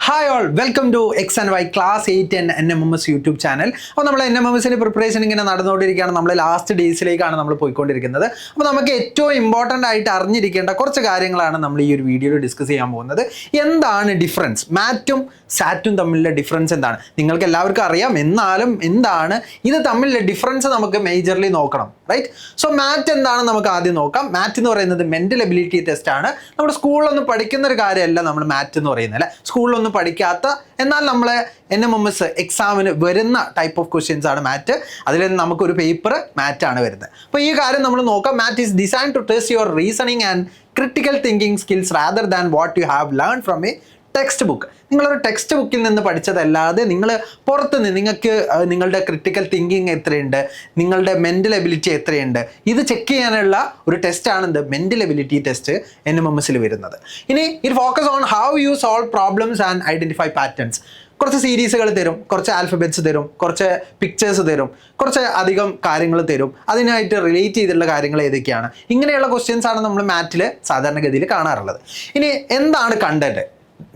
Hi all, welcome to X and Y class 8 and NMMS YouTube channel. അപ്പോൾ നമ്മൾ NMMSന്റെ preparation ഇങ്ങനെ നടന്നുകൊണ്ടിരിക്കുകയാണ്. നമ്മൾ ലാസ്റ്റ് ഡേയ്സിലേക്കാണ് നമ്മൾ പോയിക്കൊണ്ടിരിക്കുന്നത്. അപ്പോൾ നമുക്ക് ഏറ്റവും ഇമ്പോർട്ടൻ്റ് ആയിട്ട് അറിഞ്ഞിരിക്കേണ്ട കുറച്ച് കാര്യങ്ങളാണ് നമ്മൾ ഈ ഒരു വീഡിയോയിൽ ഡിസ്കസ് ചെയ്യാൻ പോകുന്നത്. എന്താണ് ഡിഫറൻസ്, മാറ്റും സാറ്റും തമ്മിലുള്ള ഡിഫറൻസ് എന്താണ്? നിങ്ങൾക്ക് എല്ലാവർക്കും അറിയാം, എന്നാലും എന്താണ് ഇത് തമ്മിലുള്ള ഡിഫറൻസ് നമുക്ക് മേജർലി നോക്കണം, റൈറ്റ്? സോ മാറ്റ് എന്താണെന്ന് നമുക്ക് ആദ്യം നോക്കാം. മാറ്റ് എന്ന് പറയുന്നത് മെൻ്റൽ എബിലിറ്റി ടെസ്റ്റ് ആണ്. നമ്മുടെ സ്കൂളിലൊന്നും പഠിക്കുന്ന ഒരു കാര്യമല്ല നമ്മൾ മാറ്റ് എന്ന് പറയുന്നത്, അല്ലേ? സ്കൂളിലൊന്നും പഠിക്കാത്ത എന്നാൽ നമ്മളെ NMMS എക്സാമിന് വരുന്ന ടൈപ്പ് ഓഫ് ക്വസ്റ്റ്യൻസ് ആണ് മാറ്റ്. അതിൽ നമുക്കൊരു പേപ്പർ മാറ്റാണ് വരുന്നത്. അപ്പോൾ ഈ കാര്യം നമ്മൾ നോക്കാം. MAT is design to test your reasoning and critical thinking skills rather than what you have learn from a textbook. നിങ്ങളൊരു ടെക്സ്റ്റ് ബുക്കിൽ നിന്ന് പഠിച്ചതല്ലാതെ നിങ്ങൾ പുറത്തുനിന്ന് നിങ്ങൾക്ക് നിങ്ങളുടെ ക്രിട്ടിക്കൽ തിങ്കിങ് എത്രയുണ്ട്, നിങ്ങളുടെ മെൻ്റൽ എബിലിറ്റി എത്രയുണ്ട്, ഇത് ചെക്ക് ചെയ്യാനുള്ള ഒരു ടെസ്റ്റാണ് എന്ത് മെൻ്റൽ എബിലിറ്റി ടെസ്റ്റ് NMMSൽ വരുന്നത്. ഇനി ഇത് focus on how you solve problems and identify patterns. കുറച്ച് സീരീസുകൾ തരും, കുറച്ച് ആൽഫബറ്റ്സ് തരും, കുറച്ച് പിക്ചേഴ്സ് തരും, കുറച്ച് അധികം കാര്യങ്ങൾ തരും, അതിനായിട്ട് റിലേറ്റ് ചെയ്തിട്ടുള്ള കാര്യങ്ങൾ ഏതൊക്കെയാണ്. ഇങ്ങനെയുള്ള ക്വസ്റ്റ്യൻസ് ആണ് നമ്മൾ മാറ്റിൽ സാധാരണഗതിയിൽ കാണാറുള്ളത്. ഇനി എന്താണ് കണ്ടന്റ്?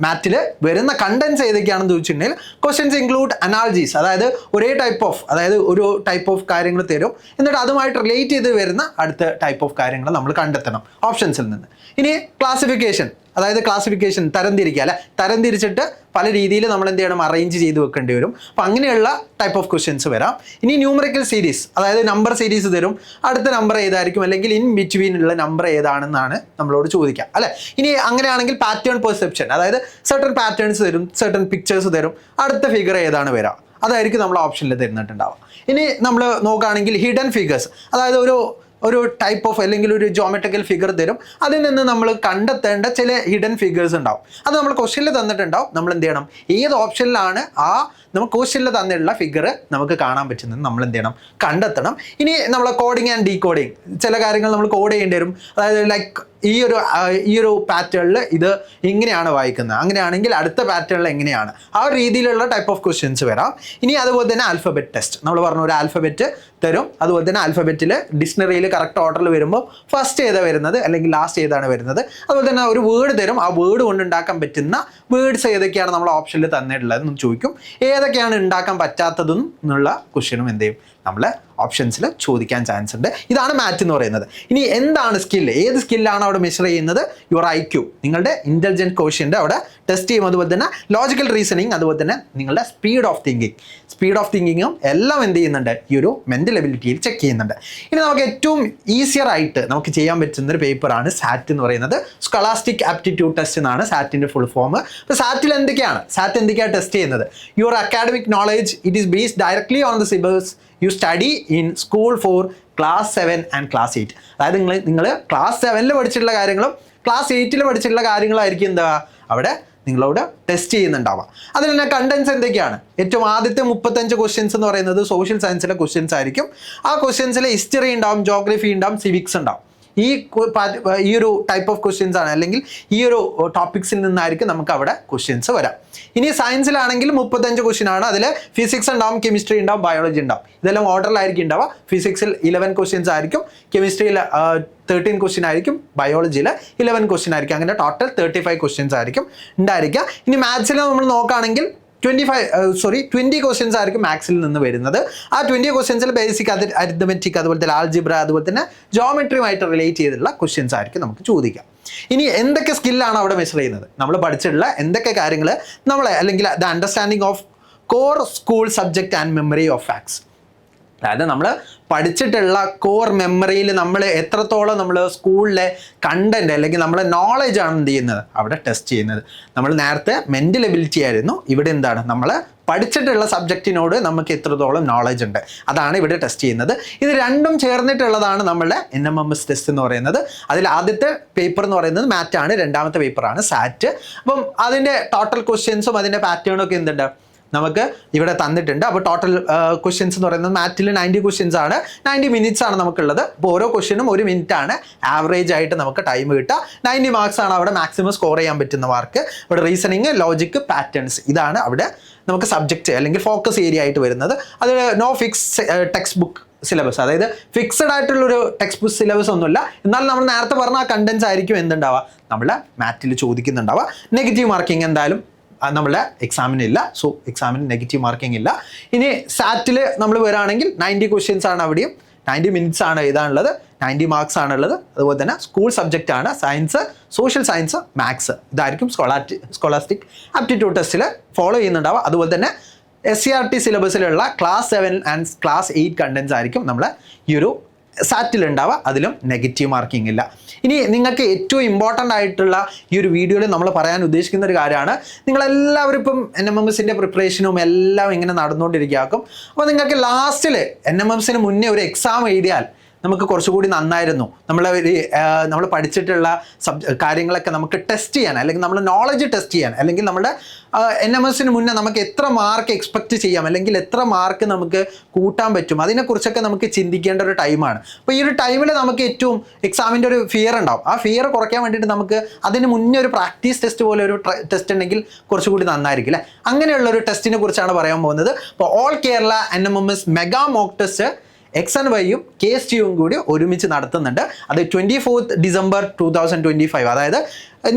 മാറ്റിൽ വരുന്ന കണ്ടൻസ് ഏതൊക്കെയാണെന്ന് ചോദിച്ചിട്ടുണ്ടെങ്കിൽ ക്വസ്റ്റ്യൻസ് ഇൻക്ലൂഡ് അനാലജീസ്, അതായത് ഒരു ടൈപ്പ് ഓഫ് കാര്യങ്ങൾ തരും, എന്നിട്ട് അതുമായിട്ട് റിലേറ്റ് ചെയ്ത് വരുന്ന അടുത്ത ടൈപ്പ് ഓഫ് കാര്യങ്ങൾ നമ്മൾ കണ്ടെത്തണം ഓപ്ഷൻസിൽ നിന്ന്. ഇനി ക്ലാസിഫിക്കേഷൻ, അതായത് ക്ലാസിഫിക്കേഷൻ തരംതിരിക്കുക, അല്ലെ? തരംതിരിച്ചിട്ട് പല രീതിയിൽ നമ്മൾ എന്ത് ചെയ്യണം, അറേഞ്ച് ചെയ്ത് വെക്കേണ്ടി വരും. അപ്പോൾ അങ്ങനെയുള്ള ടൈപ്പ് ഓഫ് ക്വസ്റ്റ്യൻസ് വരാം. ഇനി ന്യൂമറിക്കൽ സീരീസ്, അതായത് നമ്പർ സീരീസ് തരും, അടുത്ത നമ്പർ ഏതായിരിക്കും അല്ലെങ്കിൽ ഇൻ ബിറ്റ്വീൻ ഉള്ള നമ്പർ ഏതാണെന്നാണ് നമ്മളോട് ചോദിക്കാം, അല്ലെ? ഇനി അങ്ങനെയാണെങ്കിൽ പാറ്റേൺ പെർസെപ്ഷൻ, അതായത് സർട്ടൺ പാറ്റേൺസ് തരും, സർട്ടൺ പിക്ചേഴ്സ് തരും, അടുത്ത ഫിഗർ ഏതാണ് വരാം അതായിരിക്കും നമ്മൾ ഓപ്ഷനിൽ തരുന്നിട്ടുണ്ടാവുക. ഇനി നമ്മൾ നോക്കുകയാണെങ്കിൽ ഹിഡൻ ഫിഗേഴ്സ്, അതായത് ഒരു ടൈപ്പ് ഓഫ് അല്ലെങ്കിൽ ഒരു ജോമെട്രിക്കൽ ഫിഗർ തരും, അതിൽ നിന്ന് നമ്മൾ കണ്ടെത്തേണ്ട ചില ഹിഡൻ ഫിഗേഴ്സ് ഉണ്ടാവും. അത് നമ്മൾ ക്വസ്റ്റ്യനിൽ തന്നിട്ടുണ്ടാവും. നമ്മൾ എന്ത് ചെയ്യണം, ഏത് ഓപ്ഷനിലാണ് നമുക്ക് ക്വസ്റ്റ്യനിൽ തന്നിട്ടുള്ള ഫിഗർ നമുക്ക് കാണാൻ പറ്റുന്നത് നമ്മൾ എന്ത് ചെയ്യണം, കണ്ടെത്തണം. ഇനി നമ്മൾ കോഡിങ് ആൻഡ് ഡീകോഡിങ്, ചില കാര്യങ്ങൾ നമ്മൾ കോഡ് ചെയ്യേണ്ടി വരും. അതായത് ലൈക്ക് ഈ ഒരു പാറ്റേണിൽ ഇത് ഇങ്ങനെയാണ് വായിക്കുന്നത്, അങ്ങനെയാണെങ്കിൽ അടുത്ത പാറ്റേണിൽ എങ്ങനെയാണ്, ആ ഒരു രീതിയിലുള്ള ടൈപ്പ് ഓഫ് ക്വസ്റ്റ്യൻസ് വരാം. ഇനി അതുപോലെ തന്നെ ആൽഫബറ്റ് ടെസ്റ്റ്, നമ്മൾ പറഞ്ഞു ഒരു ആൽഫബറ്റ് തരും. അതുപോലെ തന്നെ ആൽഫബറ്റിൽ ഡിക്ഷണറിയിൽ കറക്റ്റ് ഓർഡറിൽ വരുമ്പോൾ ഫസ്റ്റ് ഏതാണ് വരുന്നത് അല്ലെങ്കിൽ ലാസ്റ്റ് ഏതാണ് വരുന്നത്. അതുപോലെ തന്നെ ഒരു വേർഡ് തരും, ആ വേർഡ് കൊണ്ട് ഉണ്ടാക്കാൻ പറ്റുന്ന വേർഡ്സ് ഏതൊക്കെയാണ് നമ്മൾ ഓപ്ഷനിൽ തന്നിട്ടുള്ളതെന്നും ചോദിക്കും. ഏതൊക്കെയാണ് ഉണ്ടാക്കാൻ പറ്റാത്തതെന്നും എന്നുള്ള ക്വസ്റ്റ്യനും എന്ത് ചെയ്യും, നമ്മൾ ഓപ്ഷൻസിൽ ചോദിക്കാൻ ചാൻസ് ഉണ്ട്. ഇതാണ് മാറ്റ് എന്ന് പറയുന്നത്. ഇനി എന്താണ് സ്കില്ല്, ഏത് സ്കില്ലാണ് അവിടെ മെഷർ ചെയ്യുന്നത്? യുവർ IQ, നിങ്ങളുടെ ഇൻ്റലിജൻറ്റ് കോഷ്യൻ്റ് അവിടെ ടെസ്റ്റ് ചെയ്യും. അതുപോലെ തന്നെ ലോജിക്കൽ റീസണിങ്, അതുപോലെ തന്നെ നിങ്ങളുടെ സ്പീഡ് ഓഫ് തിങ്കിങ്ങും എല്ലാം എന്ത് ചെയ്യുന്നുണ്ട്, ഈ ഒരു മെൻ്റൽ എബിലിറ്റിയിൽ ചെക്ക് ചെയ്യുന്നുണ്ട്. ഇനി നമുക്ക് ഏറ്റവും ഈസിയർ ആയിട്ട് നമുക്ക് ചെയ്യാൻ പറ്റുന്ന ഒരു പേപ്പറാണ് സാറ്റ് എന്ന് പറയുന്നത്. സ്കോളാസ്റ്റിക് ആപ്റ്റിറ്റ്യൂഡ് ടെസ്റ്റ് എന്നാണ് സാറ്റിൻ്റെ ഫുൾ ഫോം. അപ്പോൾ സാറ്റ് എന്തൊക്കെയാണ് ടെസ്റ്റ് ചെയ്യുന്നത്? Your academic knowledge, it is based directly on the syllabus you study in school for class 7 and class 8. അതായത് നിങ്ങൾ ക്ലാസ് 7 പഠിച്ചിട്ടുള്ള കാര്യങ്ങളും ക്ലാസ് 8 പഠിച്ചിട്ടുള്ള കാര്യങ്ങളായിരിക്കും എന്താ അവിടെ നിങ്ങളോട് ടെസ്റ്റ് ചെയ്യുന്നുണ്ടാവാം. അതിൽ തന്നെ കണ്ടൻസ് എന്തൊക്കെയാണ്? ഏറ്റവും ആദ്യത്തെ 35 ക്വസ്റ്റ്യൻസ് എന്ന് പറയുന്നത് സോഷ്യൽ സയൻസിലെ ക്വസ്റ്റ്യൻസ് ആയിരിക്കും. ആ ക്വസ്റ്റ്യൻസിൽ ഹിസ്റ്ററി ഉണ്ടാവും, ജോഗ്രഫി ഉണ്ടാവും, സിവിക്സ് ഉണ്ടാവും. ഈ ഒരു ടൈപ്പ് ഓഫ് ക്വസ്റ്റ്യൻസ് ആണ്, അല്ലെങ്കിൽ ഈ ഒരു ടോപ്പിക്സിൽ നിന്നായിരിക്കും നമുക്ക് അവിടെ ക്വസ്റ്റ്യൻസ് വരാം. ഇനി സയൻസിലാണെങ്കിൽ 35 ക്വസ്റ്റ്യൻ ആണ്. അതിൽ ഫിസിക്സ് ഉണ്ടാവും, കെമിസ്ട്രി ഉണ്ടാവും, ബയോളജി ഉണ്ടാവും. ഇതെല്ലാം ഓർഡറിലായിരിക്കും ഉണ്ടാവുക. ഫിസിക്സിൽ 11 ക്വസ്റ്റ്യൻസ് ആയിരിക്കും, കെമിസ്ട്രിയിൽ 13 ക്വസ്റ്റ്യൻ ആയിരിക്കും, ബയോളജിയിൽ 11 ക്വസ്റ്റ്യൻ ആയിരിക്കും. അങ്ങനെ ടോട്ടൽ 35 ക്വസ്റ്റ്യൻസ് ആയിരിക്കും ഉണ്ടായിരിക്കുക. ഇനി മാത്സിൽ നമ്മൾ നോക്കുകയാണെങ്കിൽ 20 ക്വസ്റ്റ്യൻസ് ആയിരിക്കും മാത്സിൽ നിന്ന് വരുന്നത്. ആ 20 ക്വസ്റ്റ്യൻസിൽ ബേസിക് അരിത്മെറ്റിക്, അതുപോലെ തന്നെ ആൾജിബ്ര, അതുപോലെ തന്നെ ജോമെട്രിയുമായിട്ട് റിലേറ്റ് ചെയ്തിട്ടുള്ള ക്വസ്റ്റ്യൻസ് ആയിരിക്കും നമുക്ക് ചോദിക്കാം. ഇനി എന്തൊക്കെ സ്കില്ലാണ് അവിടെ മെഷർ ചെയ്യുന്നത്? നമ്മൾ പഠിച്ചിട്ടുള്ള എന്തൊക്കെ കാര്യങ്ങൾ അല്ലെങ്കിൽ the understanding of core school subject and memory of facts, അതായത് നമ്മൾ പഠിച്ചിട്ടുള്ള കോർ മെമ്മറിയിൽ നമ്മൾ എത്രത്തോളം നമ്മൾ സ്കൂളിലെ കണ്ടന്റ് അല്ലെങ്കിൽ നമ്മളെ നോളജാണ് എന്ത് ചെയ്യുന്നത് അവിടെ ടെസ്റ്റ് ചെയ്യുന്നത്. നമ്മൾ നേരത്തെ മെൻ്റൽ എബിലിറ്റി ആയിരുന്നു, ഇവിടെ എന്താണ് നമ്മൾ പഠിച്ചിട്ടുള്ള സബ്ജക്റ്റിനോട് നമുക്ക് എത്രത്തോളം നോളജ് ഉണ്ട് അതാണ് ഇവിടെ ടെസ്റ്റ് ചെയ്യുന്നത്. ഇത് രണ്ടും ചേർന്നിട്ടുള്ളതാണ് നമ്മളുടെ NMMS ടെസ്റ്റ് എന്ന് പറയുന്നത്. അതിൽ ആദ്യത്തെ പേപ്പർ എന്ന് പറയുന്നത് മാറ്റാണ്, രണ്ടാമത്തെ പേപ്പറാണ് സാറ്റ്. അപ്പം അതിൻ്റെ ടോട്ടൽ ക്വസ്റ്റ്യൻസും അതിൻ്റെ പാറ്റേണും ഒക്കെ എന്തുണ്ട് നമുക്ക് ഇവിടെ തന്നിട്ടുണ്ട്. അപ്പോൾ ടോട്ടൽ ക്വസ്റ്റ്യൻസ് എന്ന് പറയുന്നത് മാറ്റിൽ 90 ക്വസ്റ്റ്യൻസ് ആണ്, 90 മിനിറ്റ്സ് ആണ് നമുക്കുള്ളത്. അപ്പോൾ ഓരോ ക്വസ്റ്റ്യനും 1 മിനിറ്റ് ആണ് ആവറേജ് ആയിട്ട് നമുക്ക് ടൈം കിട്ടുക. 90 മാർക്സ് ആണ് അവിടെ മാക്സിമം സ്കോർ ചെയ്യാൻ പറ്റുന്ന മാർക്ക്. ഇവിടെ റീസണിങ്, ലോജിക്ക്, പാറ്റേൺസ്, ഇതാണ് അവിടെ നമുക്ക് സബ്ജക്റ്റ് അല്ലെങ്കിൽ ഫോക്കസ് ഏരിയ ആയിട്ട് വരുന്നത്. അത് no fix textbook syllabus, അതായത് ഫിക്സഡ് ആയിട്ടുള്ളൊരു ടെക്സ്റ്റ് ബുക്ക് സിലബസ് ഒന്നുമില്ല. എന്നാൽ നമ്മൾ നേരത്തെ പറഞ്ഞ ആ കണ്ടൻസ് ആയിരിക്കും എന്തുണ്ടാവുക നമ്മളെ മാറ്റിൽ ചോദിക്കുന്നുണ്ടാവുക. നെഗറ്റീവ് മാർക്കിംഗ് എന്തായാലും നമ്മളുടെ എക്സാമിനില്ല. സോ എക്സാമിന് നെഗറ്റീവ് മാർക്കിംഗ് ഇല്ല. ഇനി സാറ്റിൽ നമ്മൾ വരികയാണെങ്കിൽ 90 ക്വസ്റ്റ്യൻസ് ആണ് അവിടെയും, 90 മിനിറ്റ്സ് ആണ് എഴുതാനുള്ളത്, 90 മാർക്സ് ആണുള്ളത്. അതുപോലെ തന്നെ സ്കൂൾ സബ്ജക്റ്റ് ആണ് സയൻസ്, സോഷ്യൽ സയൻസ്, മാത്സ്. ഇതായിരിക്കും സ്കോളാസ്റ്റിക് ആപ്റ്റിറ്റ്യൂഡ് ടെസ്റ്റിൽ ഫോളോ ചെയ്യുന്നുണ്ടാവുക. അതുപോലെ തന്നെ SCRT സിലബസിലുള്ള ക്ലാസ് 7 ആൻഡ് ക്ലാസ് 8 കണ്ടൻസ് ആയിരിക്കും നമ്മൾ ഈ ഒരു സാറ്റിൽ ഉണ്ടാവുക. അതിലും നെഗറ്റീവ് മാർക്കിംഗ് ഇല്ല. ഇനി നിങ്ങൾക്ക് ഏറ്റവും ഇമ്പോർട്ടൻ്റ് ആയിട്ടുള്ള ഈ ഒരു വീഡിയോയിൽ നമ്മൾ പറയാൻ ഉദ്ദേശിക്കുന്ന ഒരു കാര്യമാണ്, നിങ്ങളെല്ലാവരും ഇപ്പം NMMSൻ്റെ പ്രിപ്പറേഷനും എല്ലാം ഇങ്ങനെ നടന്നുകൊണ്ടിരിക്കും. അപ്പോൾ നിങ്ങൾക്ക് ലാസ്റ്റിൽ NMMSന് മുന്നേ ഒരു എക്സാം എഴുതിയാൽ നമുക്ക് കുറച്ചുകൂടി നന്നായിരുന്നു. നമ്മൾ പഠിച്ചിട്ടുള്ള കാര്യങ്ങളൊക്കെ നമുക്ക് ടെസ്റ്റ് ചെയ്യാൻ, അല്ലെങ്കിൽ നമ്മുടെ നോളജ് ടെസ്റ്റ് ചെയ്യാൻ, അല്ലെങ്കിൽ നമ്മുടെ NMSന് മുന്നേ നമുക്ക് എത്ര മാർക്ക് എക്സ്പെക്റ്റ് ചെയ്യാം, അല്ലെങ്കിൽ എത്ര മാർക്ക് നമുക്ക് കൂട്ടാൻ പറ്റും, അതിനെക്കുറിച്ചൊക്കെ നമുക്ക് ചിന്തിക്കേണ്ട ഒരു ടൈമാണ്. അപ്പോൾ ഈ ഒരു ടൈമിൽ നമുക്ക് ഏറ്റവും എക്സാമിൻ്റെ ഒരു ഫിയർ ഉണ്ടാവും. ആ ഫിയർ കുറയ്ക്കാൻ വേണ്ടിയിട്ട് നമുക്ക് അതിന് മുന്നേ ഒരു പ്രാക്ടീസ് ടെസ്റ്റ് പോലെ ഒരു ടെസ്റ്റ് ഉണ്ടെങ്കിൽ കുറച്ചുകൂടി നന്നായിരിക്കും അല്ലേ. അങ്ങനെയുള്ള ഒരു ടെസ്റ്റിനെ കുറിച്ചാണ് പറയാൻ പോകുന്നത്. അപ്പോൾ all Kerala NMMS mega mock test XNYയും KSTUവും കൂടി ഒരുമിച്ച് നടത്തുന്നുണ്ട്. അത് 24 ഡിസംബർ 2025, അതായത്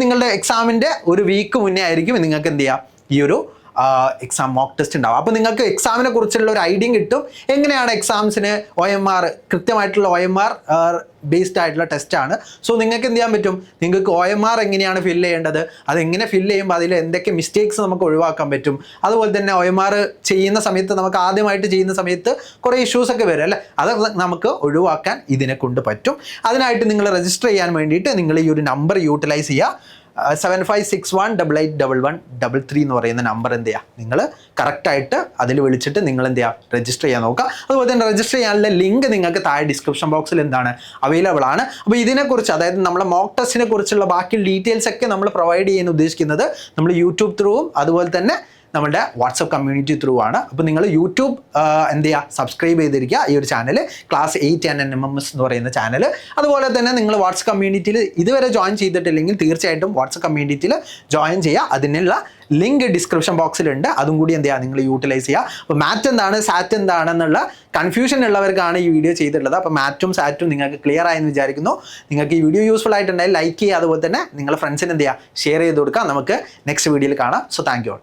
നിങ്ങളുടെ എക്സാമിൻ്റെ ഒരു വീക്ക് മുന്നേ ആയിരിക്കും നിങ്ങൾക്ക് എന്ത് ചെയ്യുക, ഈ ഒരു എക്സാം മോക്ക് ടെസ്റ്റ് ഉണ്ടാവും. അപ്പോൾ നിങ്ങൾക്ക് എക്സാമിനെ കുറിച്ചുള്ള ഒരു ഐഡിയ കിട്ടും. എങ്ങനെയാണ് എക്സാംസിന് OMR, കൃത്യമായിട്ടുള്ള OMR ബേസ്ഡ് ആയിട്ടുള്ള ടെസ്റ്റാണ്. സോ നിങ്ങൾക്ക് എന്ത് ചെയ്യാൻ പറ്റും, നിങ്ങൾക്ക് OMR എങ്ങനെയാണ് ഫില്ല് ചെയ്യേണ്ടത്, അതെങ്ങനെ ഫില്ല് ചെയ്യുമ്പോൾ അതിൽ എന്തൊക്കെ മിസ്റ്റേക്സ് നമുക്ക് ഒഴിവാക്കാൻ പറ്റും. അതുപോലെ തന്നെ OMR ചെയ്യുന്ന സമയത്ത് നമുക്ക് ആദ്യമായിട്ട് ചെയ്യുന്ന സമയത്ത് കുറേ ഇഷ്യൂസൊക്കെ വരും അല്ലേ, അത് നമുക്ക് ഒഴിവാക്കാൻ ഇതിനെ കൊണ്ട് പറ്റും. അതിനായിട്ട് നിങ്ങൾ രജിസ്റ്റർ ചെയ്യാൻ വേണ്ടിയിട്ട് നിങ്ങൾ ഈ ഒരു നമ്പർ യൂട്ടിലൈസ് ചെയ്യുക. 7561881133 എന്ന് പറയുന്ന നമ്പർ എന്ത് ചെയ്യുക, നിങ്ങൾ കറക്റ്റായിട്ട് അതിൽ വിളിച്ചിട്ട് നിങ്ങൾ എന്ത് ചെയ്യുക, രജിസ്റ്റർ ചെയ്യാൻ നോക്കുക. അതുപോലെ തന്നെ രജിസ്റ്റർ ചെയ്യാനുള്ള ലിങ്ക് നിങ്ങൾക്ക് താഴെ ഡിസ്ക്രിപ്ഷൻ ബോക്സിൽ എന്താണ് അവൈലബിൾ ആണ്. അപ്പോൾ ഇതിനെക്കുറിച്ച്, അതായത് നമ്മുടെ മോക്ക് ടെസ്റ്റിനെ കുറിച്ചുള്ള ബാക്കി ഡീറ്റെയിൽസ് ഒക്കെ നമ്മൾ പ്രൊവൈഡ് ചെയ്യാൻ ഉദ്ദേശിക്കുന്നത് നമ്മൾ യൂട്യൂബ് ത്രൂവും അതുപോലെ തന്നെ നമ്മുടെ വാട്സപ്പ് കമ്മ്യൂണിറ്റി ത്രൂ ആണ്. അപ്പോൾ നിങ്ങൾ യൂട്യൂബ് എന്ത് ചെയ്യുക, സബ്സ്ക്രൈബ് ചെയ്തിരിക്കുക ഈ ഒരു ചാനൽ, ക്ലാസ് 8 ആൻഡ് NMMS എന്ന് പറയുന്ന ചാനൽ. അതുപോലെ തന്നെ നിങ്ങൾ വാട്സപ്പ് കമ്മ്യൂണിറ്റിയിൽ ഇതുവരെ ജോയിൻ ചെയ്തിട്ടില്ലെങ്കിൽ തീർച്ചയായിട്ടും വാട്സപ്പ് കമ്മ്യൂണിറ്റിയിൽ ജോയിൻ ചെയ്യുക. അതിനുള്ള ലിങ്ക് ഡിസ്ക്രിപ്ഷൻ ബോക്സിലുണ്ട്. അതും കൂടി എന്ത് ചെയ്യുക, നിങ്ങൾ യൂട്ടിലൈസ് ചെയ്യുക. അപ്പോൾ മാറ്റ് എന്താണ് സാറ്റ് എന്താണെന്നുള്ള കൺഫ്യൂഷൻ ഉള്ളവർക്കാണ് ഈ വീഡിയോ ചെയ്തിട്ടുള്ളത്. അപ്പോൾ മാറ്റും സാറ്റും നിങ്ങൾക്ക് ക്ലിയർ ആയെന്ന് വിചാരിക്കുന്നു. നിങ്ങൾക്ക് ഈ വീഡിയോ യൂസ്ഫുൾ ആയിട്ടുണ്ടെങ്കിൽ ലൈക്ക് ചെയ്യുക, അതുപോലെ തന്നെ നിങ്ങളുടെ ഫ്രണ്ട്സിന് എന്ത് ചെയ്യുക, ഷെയർ ചെയ്ത് കൊടുക്കുക. നമുക്ക് നെക്സ്റ്റ് വീഡിയോയിൽ കാണാം. So thank you.